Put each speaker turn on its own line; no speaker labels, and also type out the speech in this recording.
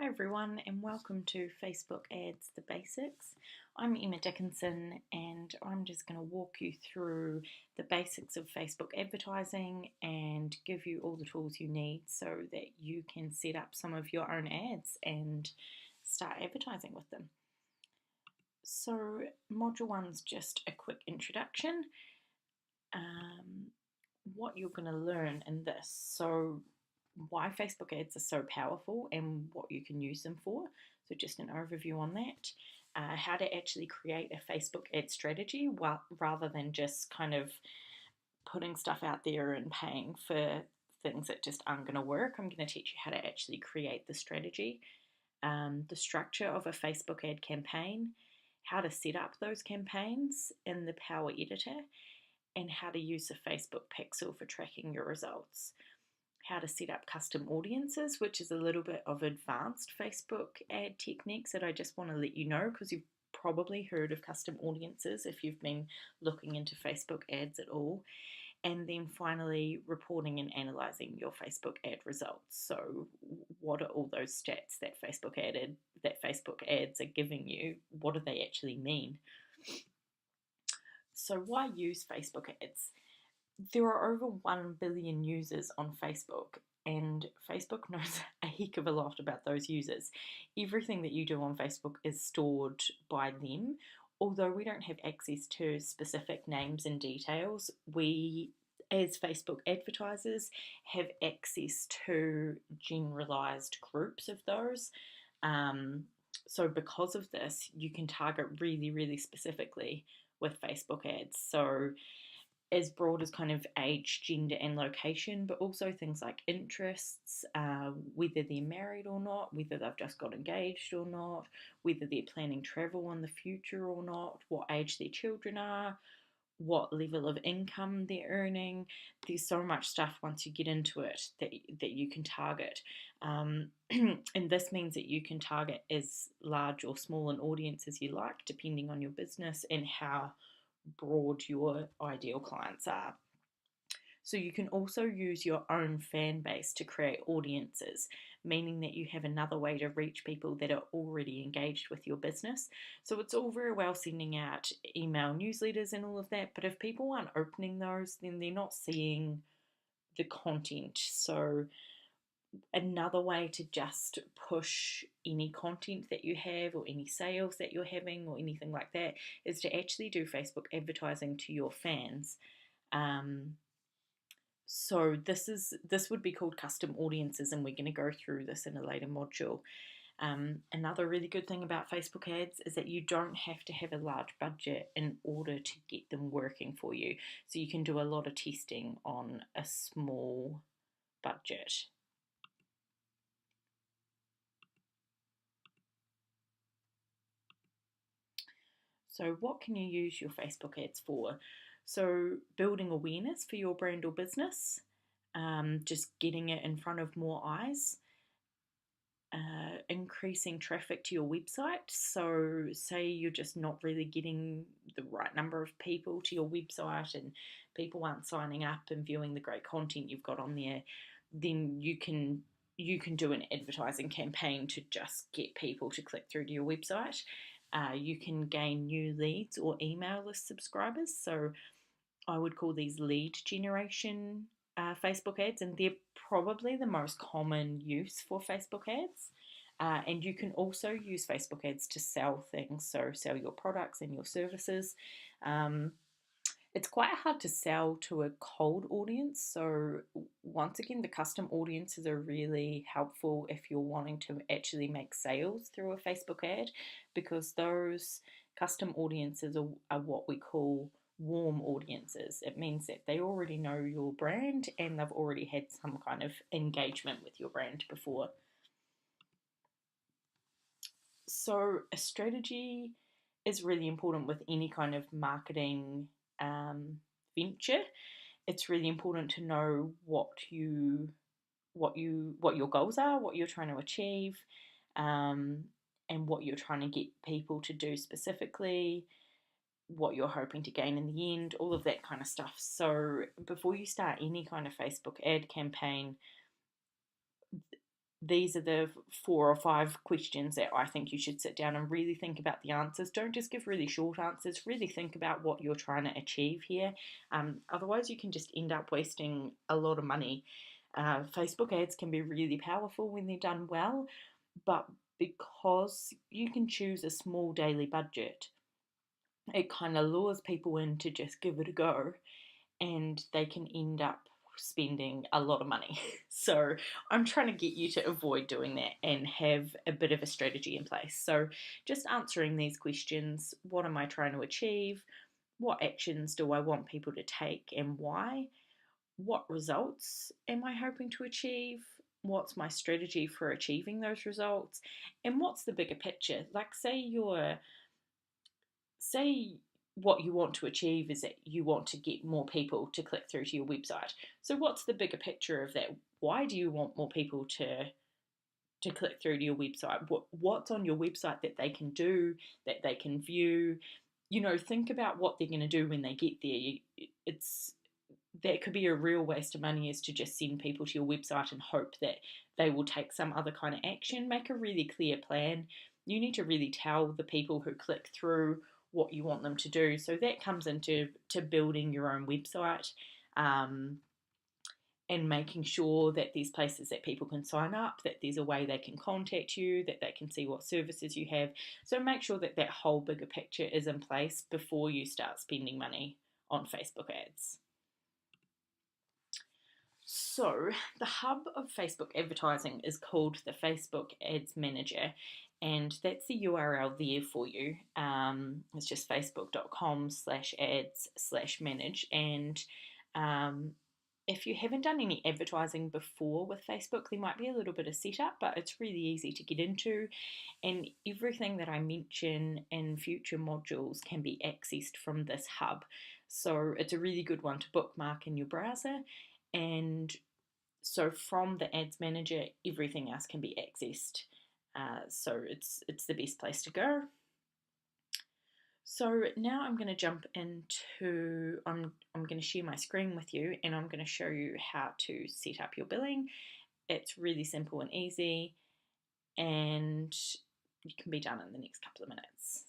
Hi everyone and welcome to Facebook Ads The Basics. I'm Emma Dickinson and I'm just going to walk you through the basics of Facebook advertising and give you all the tools you need so that you can set up some of your own ads and start advertising with them. So Module 1 is just a quick introduction. What you're going to learn in this. So why Facebook ads are so powerful and what you can use them for. So just an overview on that. How to actually create a Facebook ad strategy rather than just kind of putting stuff out there and paying for things that just aren't going to work. I'm going to teach you how to actually create the strategy, the structure of a Facebook ad campaign, how to set up those campaigns in the Power Editor, and how to use the Facebook Pixel for tracking your results. How to set up custom audiences, which is a little bit of advanced Facebook ad techniques that I just want to let you know because you've probably heard of custom audiences if you've been looking into Facebook ads at all. And then finally, reporting and analyzing your Facebook ad results. So what are all those stats that Facebook ads are giving you? What do they actually mean? So why use Facebook ads? There are over 1 billion users on Facebook, and Facebook knows a heck of a lot about those users. Everything that you do on Facebook is stored by them. Although we don't have access to specific names and details, we, as Facebook advertisers, have access to generalized groups of those. So because of this, you can target really, really specifically with Facebook ads. So as broad as kind of age, gender, and location, but also things like interests, whether they're married or not, whether they've just got engaged or not, whether they're planning travel in the future or not, what age their children are, what level of income they're earning. There's so much stuff once you get into it that you can target. And this means that you can target as large or small an audience as you like, depending on your business and how broad your ideal clients are. So you can also use your own fan base to create audiences, meaning that you have another way to reach people that are already engaged with your business. So it's all very well sending out email newsletters and all of that, but if people aren't opening those, then they're not seeing the content. So another way to just push any content that you have or any sales that you're having or anything like that is to actually do Facebook advertising to your fans. So this would be called custom audiences, and we're going to go through this in a later module. Another really good thing about Facebook ads is that you don't have to have a large budget in order to get them working for you. So you can do a lot of testing on a small budget. So what can you use your Facebook ads for? So building awareness for your brand or business, just getting it in front of more eyes, increasing traffic to your website. So say you're just not really getting the right number of people to your website and people aren't signing up and viewing the great content you've got on there, then you can do an advertising campaign to just get people to click through to your website. You can gain new leads or email list subscribers. So I would call these lead generation Facebook ads, and they're probably the most common use for Facebook ads. And you can also use Facebook ads to sell things, so sell your products and your services. It's quite hard to sell to a cold audience. So once again, the custom audiences are really helpful if you're wanting to actually make sales through a Facebook ad, because those custom audiences are what we call warm audiences. It means that they already know your brand and they've already had some kind of engagement with your brand before. So a strategy is really important with any kind of marketing venture. It's really important to know what your goals are, what you're trying to achieve, and what you're trying to get people to do specifically, what you're hoping to gain in the end, all of that kind of stuff. So before you start any kind of Facebook ad campaign, these are the 4 or 5 questions that I think you should sit down and really think about the answers. Don't just give really short answers, really think about what you're trying to achieve here. Otherwise, you can just end up wasting a lot of money. Facebook ads can be really powerful when they're done well, but because you can choose a small daily budget, it kind of lures people in to just give it a go, and they can end up spending a lot of money. So I'm trying to get you to avoid doing that and have a bit of a strategy in place. So just answering these questions: what am I trying to achieve? What actions do I want people to take and why? What results am I hoping to achieve? What's my strategy for achieving those results? And what's the bigger picture? Like, say what you want to achieve is that you want to get more people to click through to your website. So what's the bigger picture of that? Why do you want more people to click through to your website? What's on your website that they can do, that they can view? Think about what they're going to do when they get there. It's That could be a real waste of money, is to just send people to your website and hope that they will take some other kind of action. Make a really clear plan. You need to really tell the people who click through what you want them to do. So that comes into building your own website, um, and making sure that there's places that people can sign up, that there's a way they can contact you, that they can see what services you have. So make sure that that whole bigger picture is in place before you start spending money on Facebook ads. So, the hub of Facebook advertising is called the Facebook Ads Manager, and that's the URL there for you. It's just facebook.com/ads/manage. And if you haven't done any advertising before with Facebook, there might be a little bit of setup, but it's really easy to get into. And everything that I mention in future modules can be accessed from this hub. So, it's a really good one to bookmark in your browser. And so from the ads manager, everything else can be accessed. So it's the best place to go. So now I'm going to jump into, I'm going to share my screen with you, and I'm going to show you how to set up your billing. It's really simple and easy, and it can be done in the next couple of minutes.